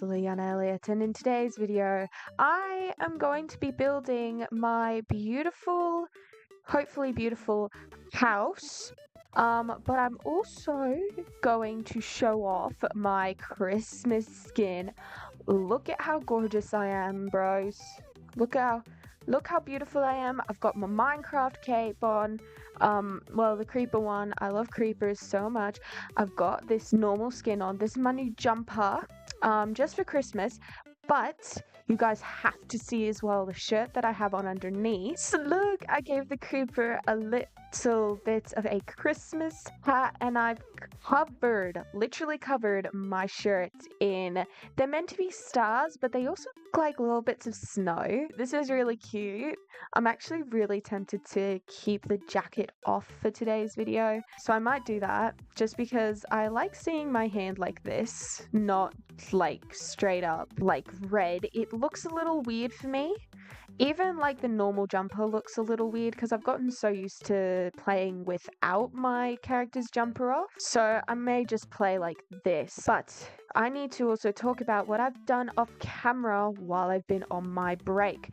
is Leanne Elliott, and in today's video, I am going to be building my beautiful, hopefully beautiful house. But I'm also going to show off my Christmas skin. Look at how gorgeous I am, bros. Look how beautiful I am. I've got my Minecraft cape on. Well, the creeper one. I love creepers so much. I've got this normal skin on. This is my new jumper, just for Christmas. But you guys have to see as well the shirt that I have on underneath. So look, I gave the creeper a little bit of a Christmas hat, and I've literally covered my shirt in, they're meant to be stars, but they also look like little bits of snow. This is really cute. I'm actually really tempted to keep the jacket off for today's video, so I might do that just because I like seeing my hand like this, not like straight up like red. It looks a little weird for me. Even like the normal jumper looks a little weird because I've gotten so used to playing without my character's jumper off. So I may just play like this. But I need to also talk about what I've done off camera while I've been on my break.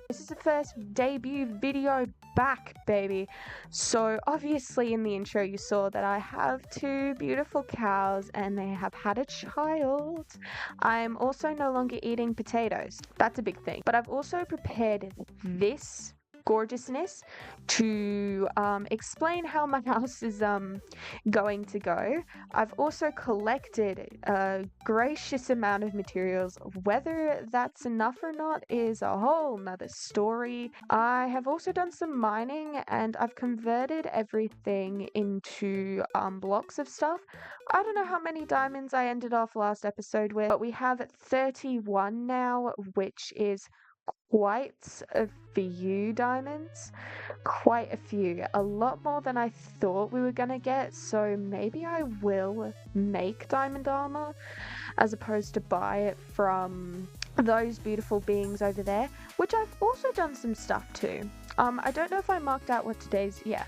This is the first debut video back, baby. So obviously in the intro you saw that I have two beautiful cows and they have had a child. I'm also no longer eating potatoes. That's a big thing. But I've also prepared this gorgeousness to explain how my house is going to go. I've also collected a gracious amount of materials. Whether that's enough or not is a whole nother story. I have also done some mining and I've converted everything into blocks of stuff. I don't know how many diamonds I ended off last episode with, but we have 31 now, which is quite a few diamonds. Quite a few. A lot more than I thought we were gonna get, so maybe I will make diamond armor as opposed to buy it from those beautiful beings over there, which I've also done some stuff to. I don't know if I marked out what today's, yeah.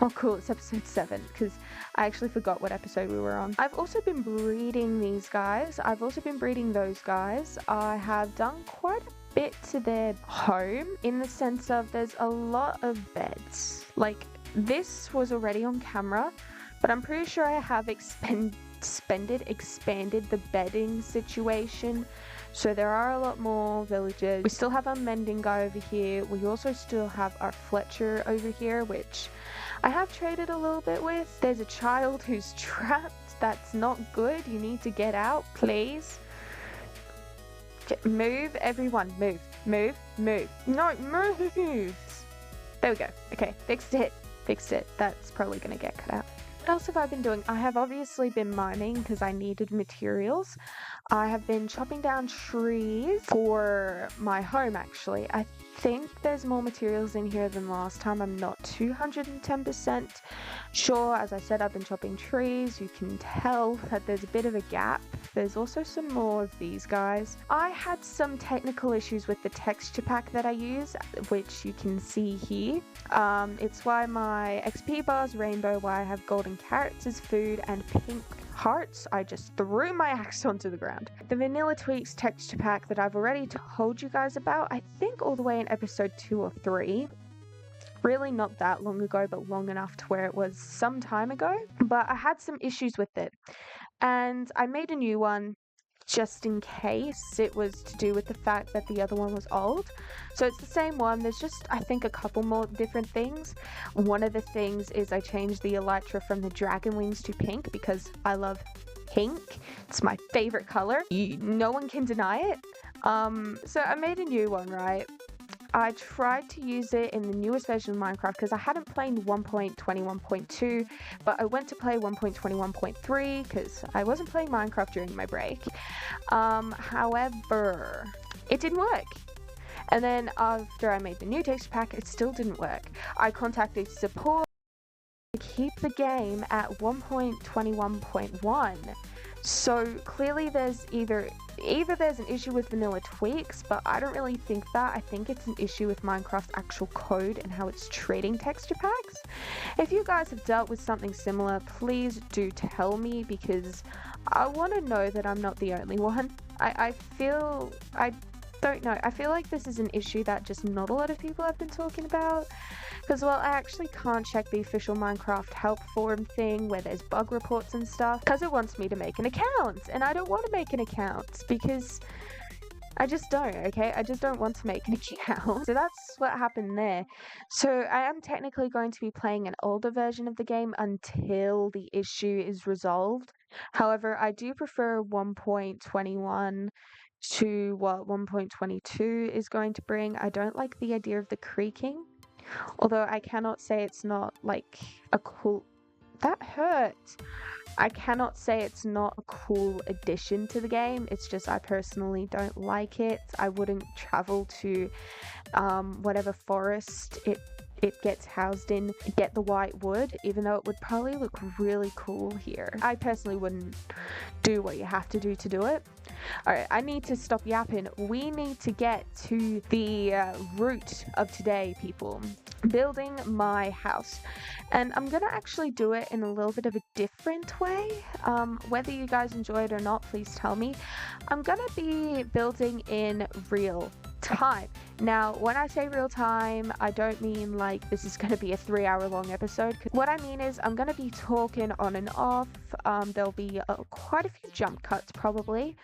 Oh cool, it's episode 7, because I actually forgot what episode we were on. I've also been breeding these guys. I've also been breeding those guys. I have done quite a bit to their home in the sense of there's a lot of beds. Like, this was already on camera, but I'm pretty sure I have expanded the bedding situation. So there are a lot more villagers. We still have our mending guy over here. We also still have our Fletcher over here, which I have traded a little bit with. There's a child who's trapped. That's not good. You need to get out, please. Move, everyone. Move. Move. Move. No, move. There we go. Okay, fixed it. Fixed it. That's probably going to get cut out. What else have I been doing? I have obviously been mining because I needed materials. I have been chopping down trees for my home, actually. I think there's more materials in here than last time. I'm not 210% sure. As I said, I've been chopping trees. You can tell that there's a bit of a gap. There's also some more of these guys. I had some technical issues with the texture pack that I use, which you can see here. It's why my XP bar is rainbow, why I have golden carrots as food and pink hearts. I just threw my axe onto the ground. The Vanilla Tweaks texture pack that I've already told you guys about, I think all the way in episode 2 or 3. Really not that long ago, but long enough to where it was some time ago. But I had some issues with it, and I made a new one just in case. It was to do with the fact that the other one was old. So it's the same one. There's just, I think, a couple more different things. One of the things is I changed the elytra from the dragon wings to pink because I love pink. It's my favorite color. No one can deny it. So I made a new one, right? I tried to use it in the newest version of Minecraft because I hadn't played 1.21.2, but I went to play 1.21.3 because I wasn't playing Minecraft during my break. However, it didn't work. And then after I made the new texture pack, it still didn't work. I contacted support. keep the game at 1.21.1. So clearly there's either there's an issue with vanilla tweaks, but I don't really think that. I think it's an issue with Minecraft's actual code and how it's treating texture packs. If you guys have dealt with something similar, please do tell me, because I want to know that I'm not the only one. I don't know. I feel like this is an issue that just not a lot of people have been talking about. Because, well, I actually can't check the official Minecraft help forum thing where there's bug reports and stuff, because it wants me to make an account, and I don't want to make an account, because I just don't, okay? I just don't want to make an account. So that's what happened there. So I am technically going to be playing an older version of the game until the issue is resolved. However, I do prefer 1.21 to what 1.22 is going to bring. I don't like the idea of the creaking, although I cannot say it's not like a cool... That hurt! I cannot say it's not a cool addition to the game. It's just I personally don't like it. I wouldn't travel to whatever forest it gets housed in, get the white wood, even though it would probably look really cool here. I personally wouldn't do what you have to do it. Alright, I need to stop yapping. We need to get to the root of today, people. Building my house. And I'm gonna actually do it in a little bit of a different way. Whether you guys enjoy it or not, please tell me. I'm gonna be building in real time. Now, when I say real time, I don't mean like this is going to be a 3-hour long episode. What I mean is I'm going to be talking on and off. There'll be quite a few jump cuts probably.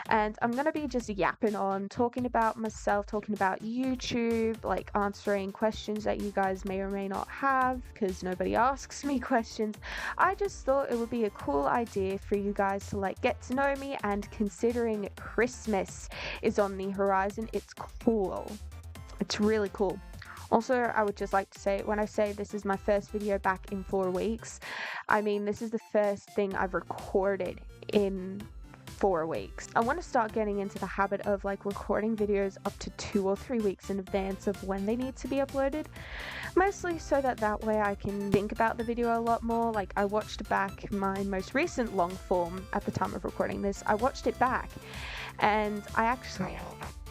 And I'm going to be just yapping on, talking about myself, talking about YouTube, like answering questions that you guys may or may not have, because nobody asks me questions. I just thought it would be a cool idea for you guys to like get to know me, and considering Christmas is on the horizon, it's cool. It's really cool. Also, I would just like to say, when I say this is my first video back in 4 weeks, I mean this is the first thing I've recorded in 4 weeks. I want to start getting into the habit of like recording videos up to 2 or 3 weeks in advance of when they need to be uploaded, mostly so that way I can think about the video a lot more. Like, I watched back my most recent long form at the time of recording this. I watched it back and I actually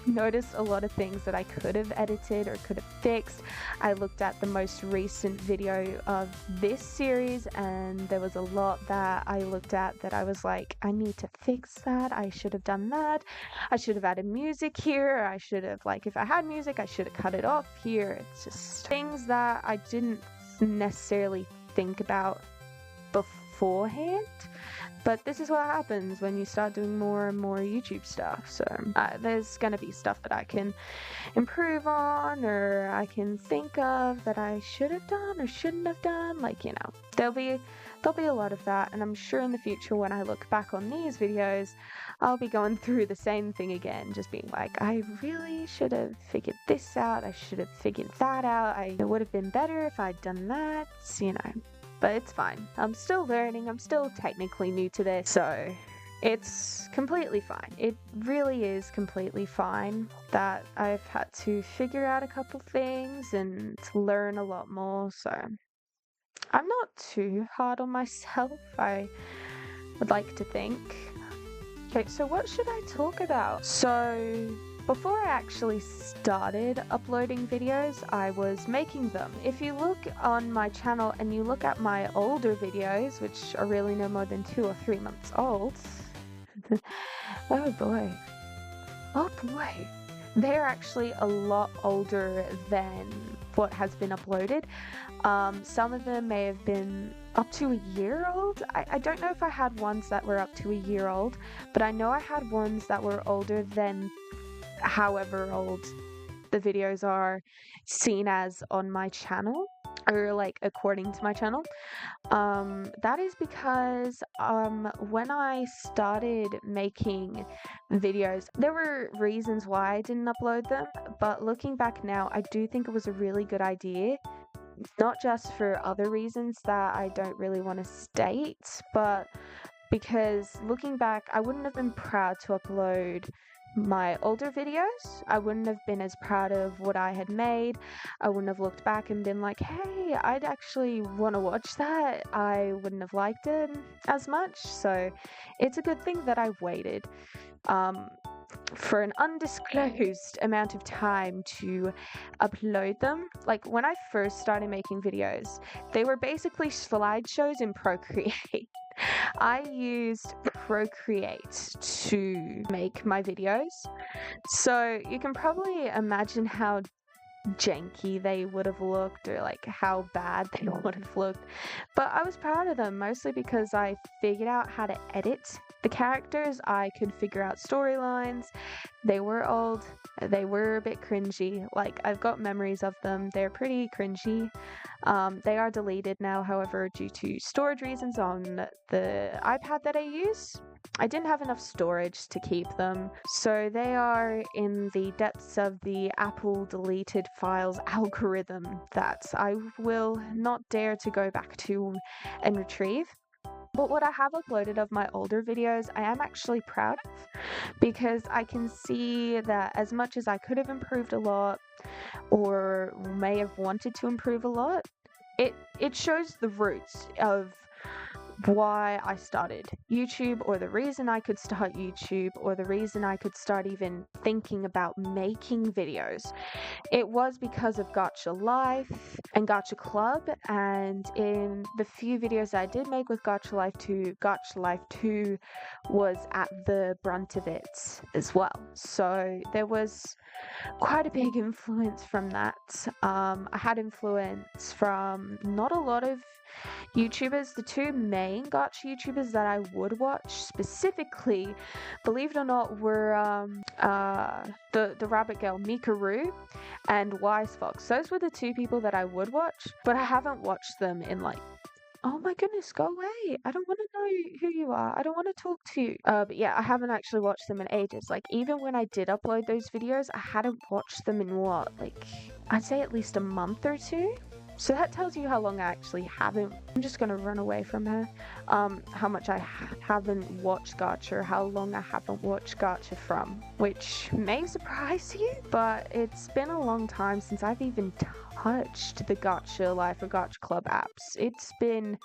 noticed a lot of things that I could have edited or could have fixed. I looked at the most recent video of this series and there was a lot that I looked at that I was like, I need to fix that. I should have done that. I should have added music here. I should have, like, if I had music, I should have cut it off here. It's just things that I didn't necessarily think about beforehand. But this is what happens when you start doing more and more YouTube stuff. So there's going to be stuff that I can improve on, or I can think of that I should have done or shouldn't have done. Like, you know, there'll be a lot of that. And I'm sure in the future when I look back on these videos, I'll be going through the same thing again. Just being like, I really should have figured this out. I should have figured that out. It would have been better if I'd done that, you know. But it's fine. I'm still learning. I'm still technically new to this. So it's completely fine. It really is completely fine that I've had to figure out a couple things and to learn a lot more. So I'm not too hard on myself, I would like to think. Okay, so what should I talk about? So before I actually started uploading videos, I was making them. If you look on my channel and you look at my older videos, which are really no more than 2 or 3 months old, oh boy, they're actually a lot older than what has been uploaded. Some of them may have been up to a year old. I don't know if I had ones that were up to a year old, but I know I had ones that were older than however old the videos are seen as on my channel, or like according to my channel. That is because when I started making videos, there were reasons why I didn't upload them, but looking back now, I do think it was a really good idea. Not just for other reasons that I don't really want to state, but because looking back, I wouldn't have been proud to upload my older videos, I wouldn't have been as proud of what I had made. I wouldn't have looked back and been like, hey, I'd actually want to watch that. I wouldn't have liked it as much. So it's a good thing that I waited for an undisclosed amount of time to upload them. Like when I first started making videos, they were basically slideshows in Procreate. I used Procreate to make my videos, so you can probably imagine how janky they would have looked, or like how bad they would have looked. But I was proud of them, mostly because I figured out how to edit the characters. I could figure out storylines. They were old, they were a bit cringy. Like, I've got memories of them. They're pretty cringy. They are deleted now, however, due to storage reasons on the iPad that I use. I didn't have enough storage to keep them, so they are in the depths of the Apple deleted files algorithm that I will not dare to go back to and retrieve. But what I have uploaded of my older videos, I am actually proud of, because I can see that as much as I could have improved a lot, or may have wanted to improve a lot, it shows the roots of why I started YouTube, or the reason I could start YouTube, or the reason I could start even thinking about making videos. It was because of Gacha Life and Gacha Club, and in the few videos I did make with Gacha Life 2, Gacha Life 2 was at the brunt of it as well. So there was quite a big influence from that. I had influence from not a lot of YouTubers. The two main gacha YouTubers that I would watch specifically, believe it or not, were the rabbit girl Mikaru and Wise Fox. Those were the two people that I would watch, but I haven't watched them in like, oh my goodness, go away. I don't want to know who you are. I don't want to talk to you. But yeah, I haven't actually watched them in ages. Like, even when I did upload those videos, I hadn't watched them in what, like, I'd say at least a month or two. So that tells you how long I actually haven't. I'm just gonna run away from her. How much I haven't watched Gacha, how long I haven't watched Gacha from, which may surprise you, but it's been a long time since I've even touched the Gacha Life or Gacha Club apps. It's been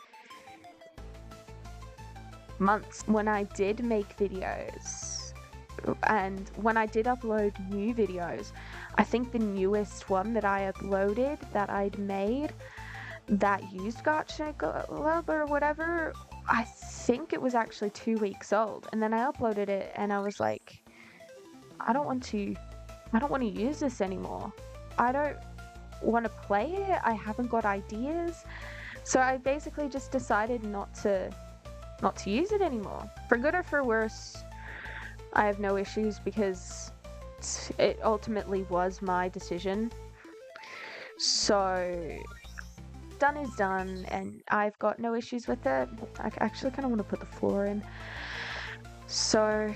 months. When I did make videos, and when I did upload new videos, I think the newest one that I uploaded that I'd made that used Gacha Club or whatever, I think it was actually 2 weeks old. And then I uploaded it and I was like, I don't want to use this anymore. I don't want to play it. I haven't got ideas. So I basically just decided not to use it anymore. For good or for worse, I have no issues, because it ultimately was my decision. So done is done, and I've got no issues with it. I actually kind of want to put the floor in. So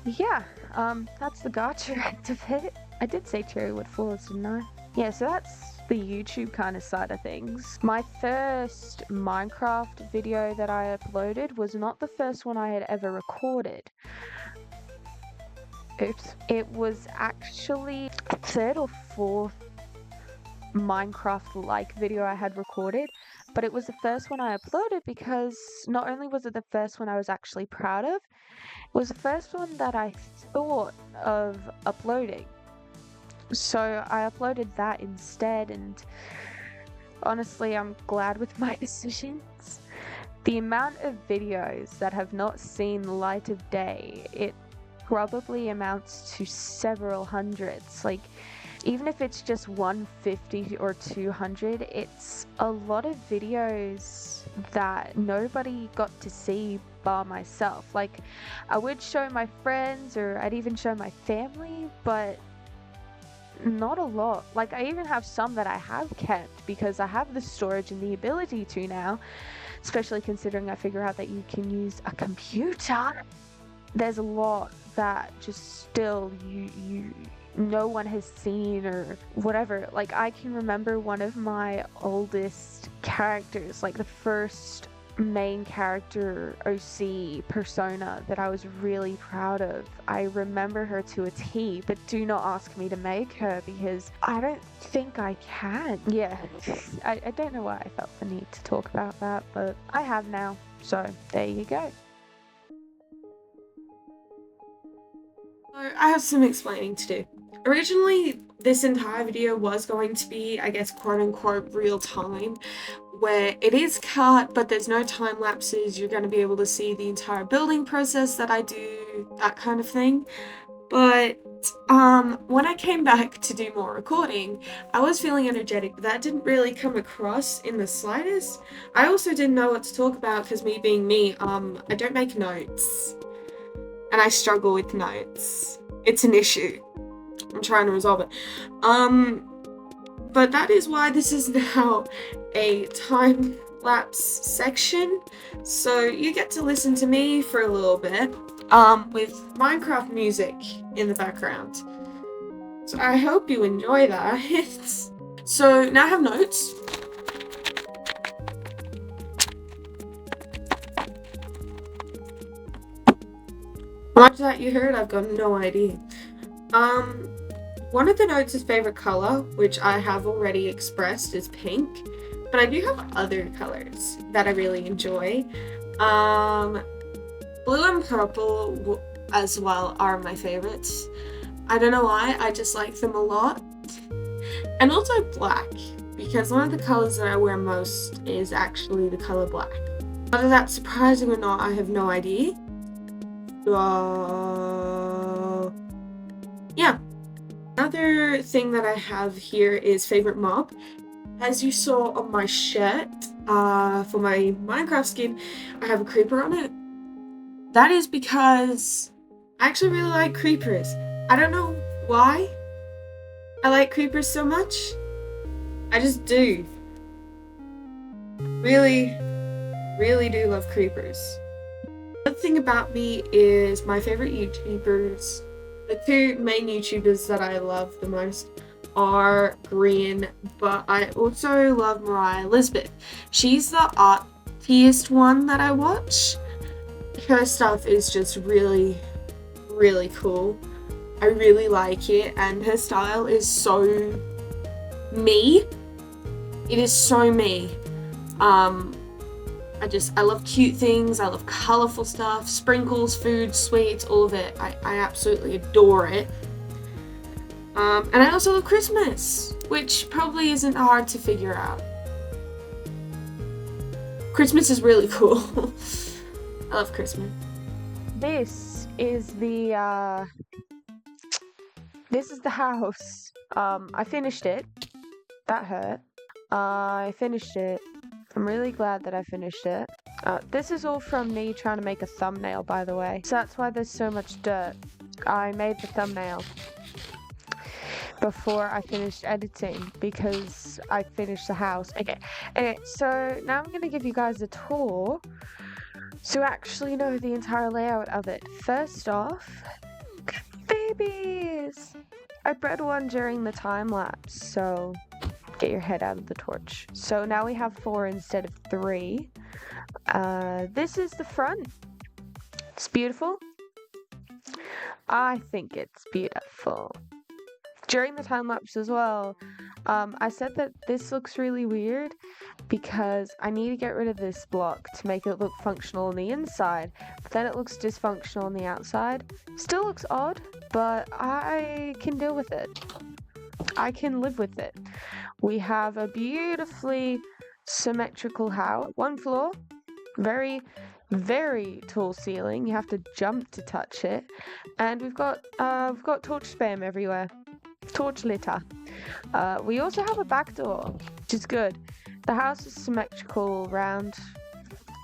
yeah, that's the gacha end of it. I did say cherry wood floors, didn't I? Yeah, so that's the YouTube kind of side of things. My first Minecraft video that I uploaded was not the first one I had ever recorded. Oops. It was actually a third or fourth Minecraft-like video I had recorded, but it was the first one I uploaded because not only was it the first one I was actually proud of, it was the first one that I thought of uploading. So I uploaded that instead, and honestly, I'm glad with my decisions. The amount of videos that have not seen the light of day, it probably amounts to several hundreds. Like, even if it's just 150 or 200, it's a lot of videos that nobody got to see bar myself. Like, I would show my friends, or I'd even show my family, but not a lot. Like, I even have some that I have kept because I have the storage and the ability to now, especially considering I figure out that you can use a computer. There's a lot that just still no one has seen or whatever. Like, I can remember one of my oldest characters, like the first main character OC persona that I was really proud of. I remember her to a T, but do not ask me to make her because I don't think I can. Yeah, I don't know why I felt the need to talk about that, but I have now. So there you go. So I have some explaining to do. Originally, this entire video was going to be, I guess, quote unquote, real time, where it is cut, but there's no time lapses. You're going to be able to see the entire building process that I do, that kind of thing. But when I came back to do more recording, I was feeling energetic, but that didn't really come across in the slightest. I also didn't know what to talk about because me being me, I don't make notes. And I struggle with notes. It's an issue. I'm trying to resolve it. But that is why this is now a time lapse section. So you get to listen to me for a little bit, with Minecraft music in the background. So I hope you enjoy that. So now I have notes. How much of that you heard, I've got no idea. One of the notes is favorite color, which I have already expressed is pink, but I do have other colors that I really enjoy. Blue and purple as well are my favorites. I don't know why, I just like them a lot. And also black, because one of the colors that I wear most is actually the color black. Whether that's surprising or not, I have no idea. Yeah. Another thing that I have here is favorite mob. As you saw on my shirt, for my Minecraft skin, I have a creeper on it. That is because I actually really like creepers. I don't know why I like creepers so much. I just do. Really, really do love creepers. Another thing about me is my favorite YouTubers. The two main YouTubers that I love the most are Green, but I also love Mariah Elizabeth. She's the artiest one that I watch. Her stuff is just really, really cool. I really like it, and her style is so me. It is so me. I love cute things, I love colourful stuff, sprinkles, food, sweets, all of it. I absolutely adore it. And I also love Christmas, which probably isn't hard to figure out. Christmas is really cool. I love Christmas. This is the house. I finished it. That hurt. I finished it. I'm really glad that I finished it. This is all from me trying to make a thumbnail, by the way. So that's why there's so much dirt. I made the thumbnail before I finished editing because I finished the house. Okay, so now I'm going to give you guys a tour to actually know the entire layout of it. First off, babies! I bred one during the time lapse, so get your head out of the torch. So now we have 4 instead of 3. This is the front. It's beautiful. I think it's beautiful. During the time lapse as well, I said that this looks really weird because I need to get rid of this block to make it look functional on the inside, but then it looks dysfunctional on the outside. Still looks odd, but I can deal with it. I can live with it. We have a beautifully symmetrical house, 1 floor, very, very tall ceiling. You have to jump to touch it, and we've got torch spam everywhere, torch litter. We also have a back door, which is good. The house is symmetrical round,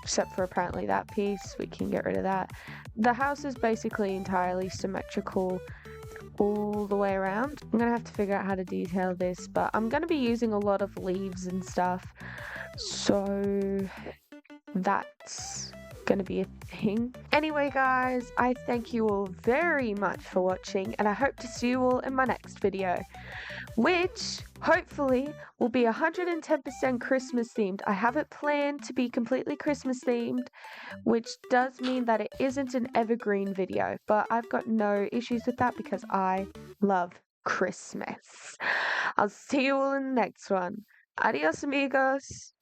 except for apparently that piece. We can get rid of that. The house is basically entirely symmetrical all the way around. I'm gonna have to figure out how to detail this, but I'm gonna be using a lot of leaves and stuff, so that's gonna be a thing. Anyway guys, I thank you all very much for watching, and I hope to see you all in my next video. which hopefully will be 110% Christmas themed. I have it planned to be completely Christmas themed, which does mean that it isn't an evergreen video, but I've got no issues with that because I love Christmas. I'll see you all in the next one. Adios, amigos.